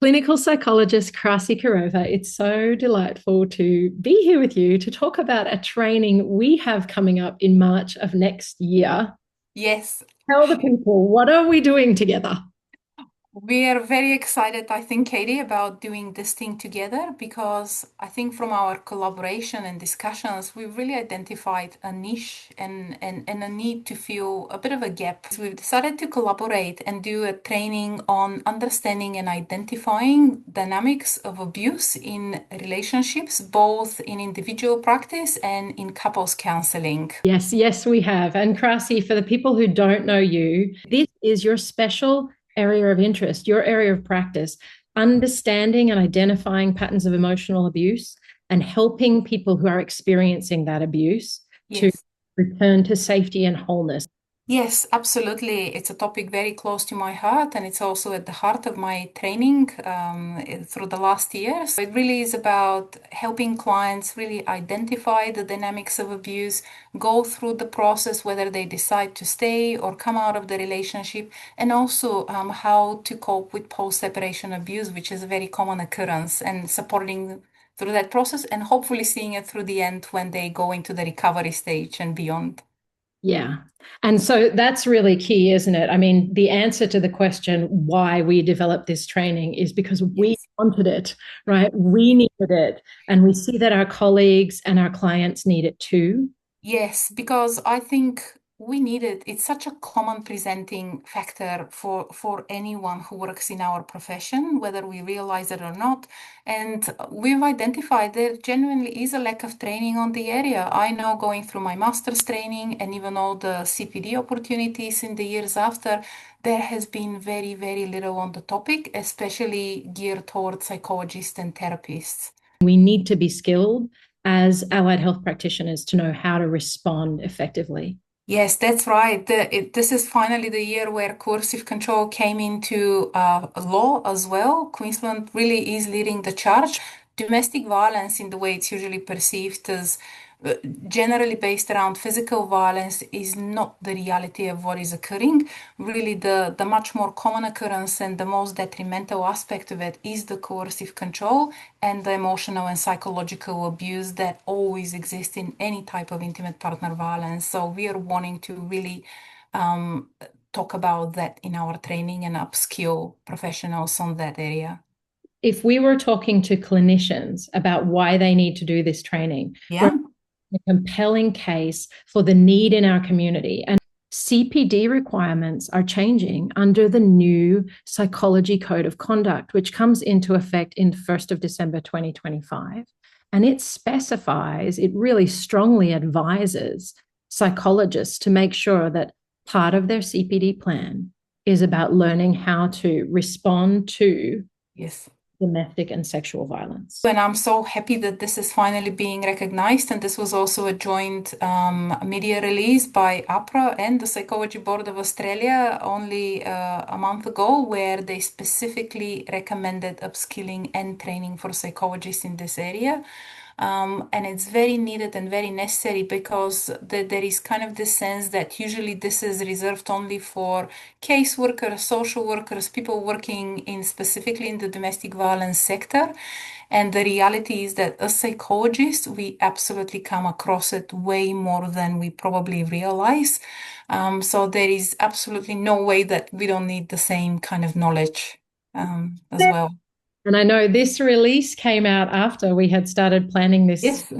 Clinical psychologist Krasi Kirova. It's so delightful to be here with you to talk about a training we have coming up in March of next year. Yes, Tell the people, what are we doing together? we are very excited, I think, Katie, about doing this thing together because I think from our collaboration and discussions, we've really identified a niche and a need to fill a bit of a gap. So we've decided to collaborate and do a training on understanding and identifying dynamics of abuse in relationships, both in individual practice and in couples counseling. Yes, yes, we have. And Krasi, for the people who don't know you, this is your special area of interest, your area of practice, understanding and identifying patterns of emotional abuse and helping people who are experiencing that abuse to Yes. return to safety and wholeness. Yes, absolutely. It's a topic very close to my heart, and it's also at the heart of my training through the last years. It really is about helping clients really identify the dynamics of abuse, go through the process, whether they decide to stay or come out of the relationship, and also how to cope with post-separation abuse, which is a very common occurrence, and supporting through that process and hopefully seeing it through the end when they go into the recovery stage and beyond. Yeah. And so that's really key, isn't it? I mean, the answer to the question why we developed this training is because we Yes. wanted it, right? We needed it. And we see that our colleagues and our clients need it too. Yes, because I think we need it. It's such a common presenting factor for anyone who works in our profession, whether we realize it or not. And we've identified there genuinely is a lack of training on the area. I know going through my master's training and even all the CPD opportunities in the years after, there has been very, very little on the topic, especially geared towards psychologists and therapists. We need to be skilled as allied health practitioners to know how to respond effectively. Yes, that's right. This is finally the year where coercive control came into law as well. Queensland really is leading the charge. Domestic violence, in the way it's usually perceived as uh, generally based around physical violence, is not the reality of what is occurring. Really, the much more common occurrence and the most detrimental aspect of it is the coercive control and the emotional and psychological abuse that always exists in any type of intimate partner violence. So we are wanting to really um, talk about that in our training and upskill professionals on that area. If we were talking to clinicians about why they need to do this training, we're Yeah. a compelling case for the need in our community. And CPD requirements are changing under the new Psychology Code of Conduct, which comes into effect in 1st of December 2025. And it specifies, it really strongly advises psychologists to make sure that part of their CPD plan is about learning how to respond to Yes. domestic and sexual violence. And I'm so happy that this is finally being recognized. And this was also a joint media release by APRA and the Psychology Board of Australia only a month ago, where they specifically recommended upskilling and training for psychologists in this area. And it's very needed and very necessary because there is kind of this sense that usually this is reserved only for caseworkers, social workers, people working in specifically in the domestic violence sector. And the reality is that as psychologists, we absolutely come across it way more than we probably realize. So there is absolutely no way that we don't need the same kind of knowledge as well. And I know this release came out after we had started planning this Yes.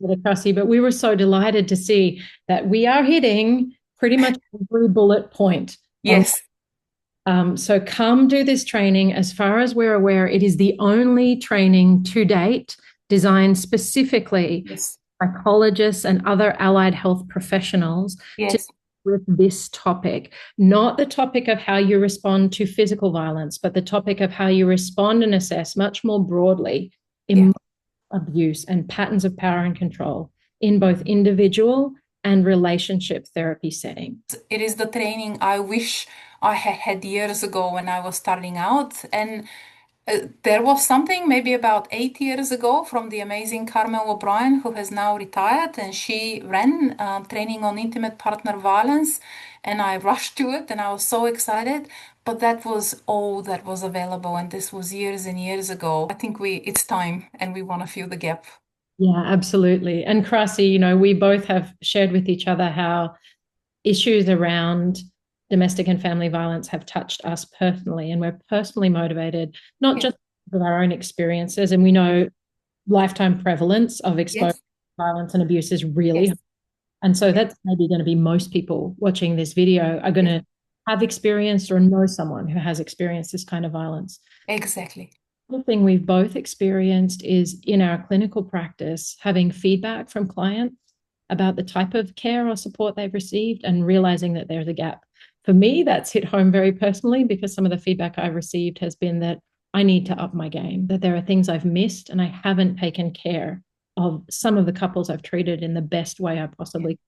with a Krusty, but we were so delighted to see that we are hitting pretty much every bullet point on. Yes. So come do this training. As far as we're aware, it is the only training to date designed specifically Yes. for psychologists and other allied health professionals to Yes. with this topic, not the topic of how you respond to physical violence, but the topic of how you respond and assess much more broadly Yeah. emotional abuse and patterns of power and control in both individual and relationship therapy settings. It is the training I wish I had had years ago when I was starting out. And there was something maybe about 8 years ago from the amazing Carmel O'Brien, who has now retired, and she ran training on intimate partner violence. And I rushed to it and I was so excited. but that was all that was available, and this was years and years ago. I think it's time, and we want to fill the gap. Yeah, absolutely. And Krasi, we both have shared with each other how issues around domestic and family violence have touched us personally, and we're personally motivated, not Yes, just with our own experiences, and we know lifetime prevalence of exposure yes, to violence and abuse is really high. yes, And so yes, that's maybe going to be most people watching this video are going yes, to have experienced or know someone who has experienced this kind of violence. exactly. The thing we've both experienced is in our clinical practice, having feedback from clients about the type of care or support they've received and realizing that there's a gap. For me, that's hit home very personally because some of the feedback I've received has been that I need to up my game, that there are things I've missed and I haven't taken care of some of the couples I've treated in the best way I possibly.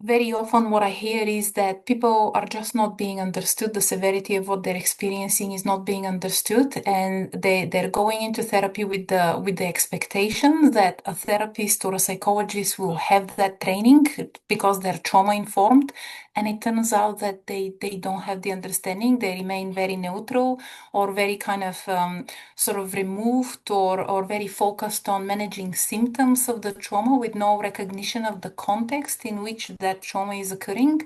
Very often what I hear is that people are just not being understood. The severity of what they're experiencing is not being understood, and they're going into therapy with the expectation that a therapist or a psychologist will have that training because they're trauma informed. And it turns out that they don't have the understanding. They remain very neutral or very kind of sort of removed or very focused on managing symptoms of the trauma with no recognition of the context in which that trauma is occurring.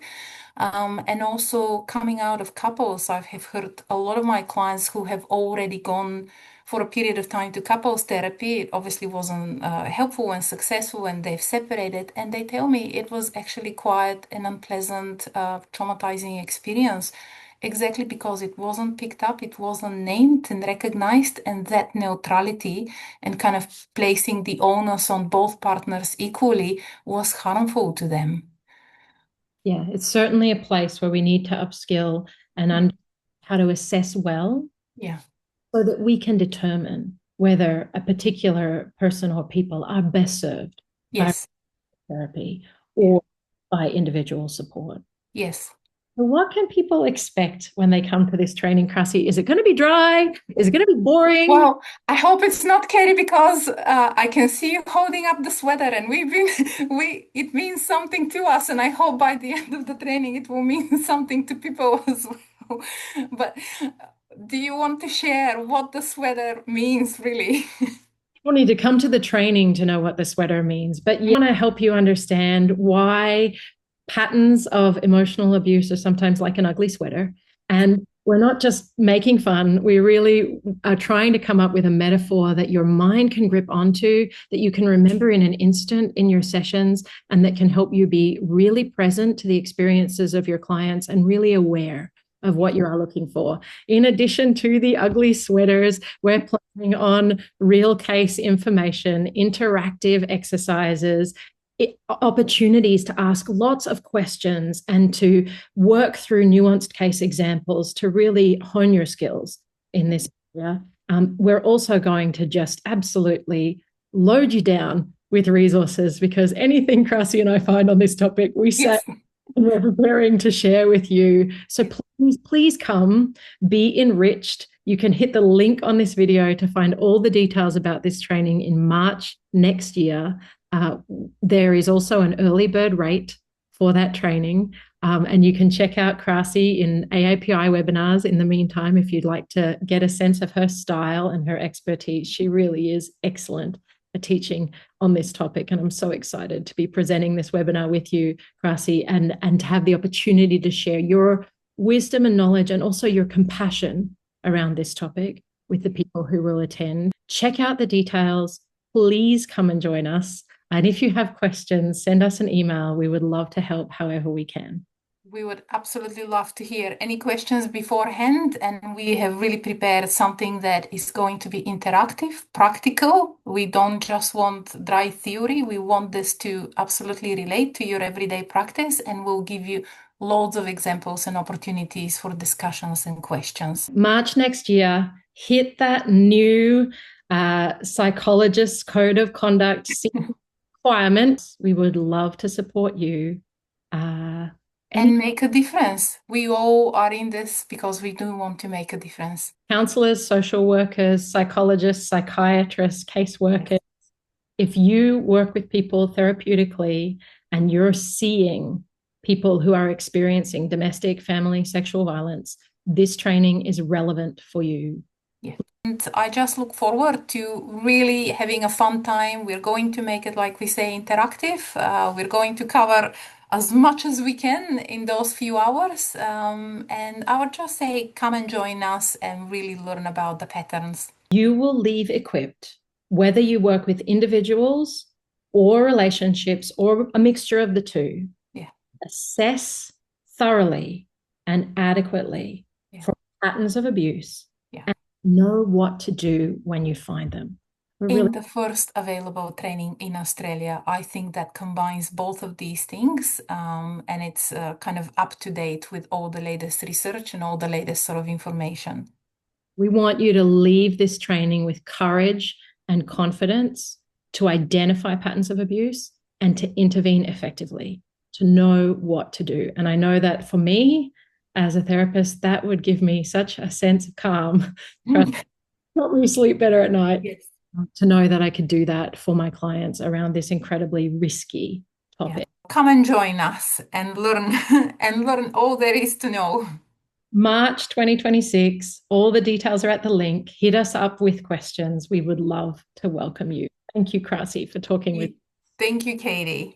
And also coming out of couples, I have heard a lot of my clients who have already gone for a period of time to couples therapy. It obviously wasn't helpful and successful, and they've separated. And they tell me it was actually quite an unpleasant, traumatizing experience exactly because it wasn't picked up, it wasn't named and recognized, and that neutrality and kind of placing the onus on both partners equally was harmful to them. Yeah, it's certainly a place where we need to upskill and Mm. how to assess well Yeah. so that we can determine whether a particular person or people are best served by Yes. therapy Yeah. or by individual support. Yes. So what can people expect when they come to this training, Krasi? Is it going to be dry? Is it going to be boring? Well, I hope it's not, Katie, because I can see you holding up the sweater, and we've been it means something to us, and I hope by the end of the training it will mean something to people as well. But do you want to share what the sweater means, really? People need to come to the training to know what the sweater means, but you want to help you understand why patterns of emotional abuse are sometimes like an ugly sweater. And we're not just making fun, we really are trying to come up with a metaphor that your mind can grip onto, that you can remember in an instant in your sessions, and that can help you be really present to the experiences of your clients and really aware of what you are looking for. In addition to the ugly sweaters, we're planning on real case information, interactive exercises, opportunities to ask lots of questions and to work through nuanced case examples to really hone your skills in this area. We're also going to just absolutely load you down with resources because anything Krasi and I find on this topic, we say Yes. and we're preparing to share with you. So please come, be enriched. You can hit the link on this video to find all the details about this training in March next year. There is also an early bird rate for that training. And you can check out Krasi in AAPI webinars in the meantime if you'd like to get a sense of her style and her expertise. She really is excellent at teaching on this topic. And I'm so excited to be presenting this webinar with you, Krasi, and to have the opportunity to share your wisdom and knowledge and also your compassion around this topic with the people who will attend. Check out the details. Please come and join us. And if you have questions, send us an email. We would love to help however we can. We would absolutely love to hear any questions beforehand, and we have really prepared something that is going to be interactive, practical. We don't just want dry theory. We want this to absolutely relate to your everyday practice, and we'll give you loads of examples and opportunities for discussions and questions. March next year, hit that new psychologist's code of conduct requirements. We would love to support you. And make a difference. We all are in this because we do want to make a difference. Counselors, social workers, psychologists, psychiatrists, caseworkers, if you work with people therapeutically and you're seeing people who are experiencing domestic, family, sexual violence, this training is relevant for you. Yeah. And I just look forward to really having a fun time. We're going to make it, like we say, interactive. We're going to cover as much as we can in those few hours. And I would just say, come and join us and really learn about the patterns. You will leave equipped, whether you work with individuals or relationships or a mixture of the two. Yeah. Assess thoroughly and adequately for patterns of abuse. Yeah. And know what to do when you find them. In the first available training in Australia, I think that combines both of these things, and it's kind of up to date with all the latest research and all the latest sort of information. We want you to leave this training with courage and confidence to identify patterns of abuse and to intervene effectively, to know what to do. And I know that for me, as a therapist, that would give me such a sense of calm, help me sleep better at night. Yes. To know that I could do that for my clients around this incredibly risky topic. Yeah. Come and join us and learn and learn all there is to know. March 2026, all the details are at the link. Hit us up with questions. We would love to welcome you. Thank you, Krasi, for talking with me. Thank you, Katie.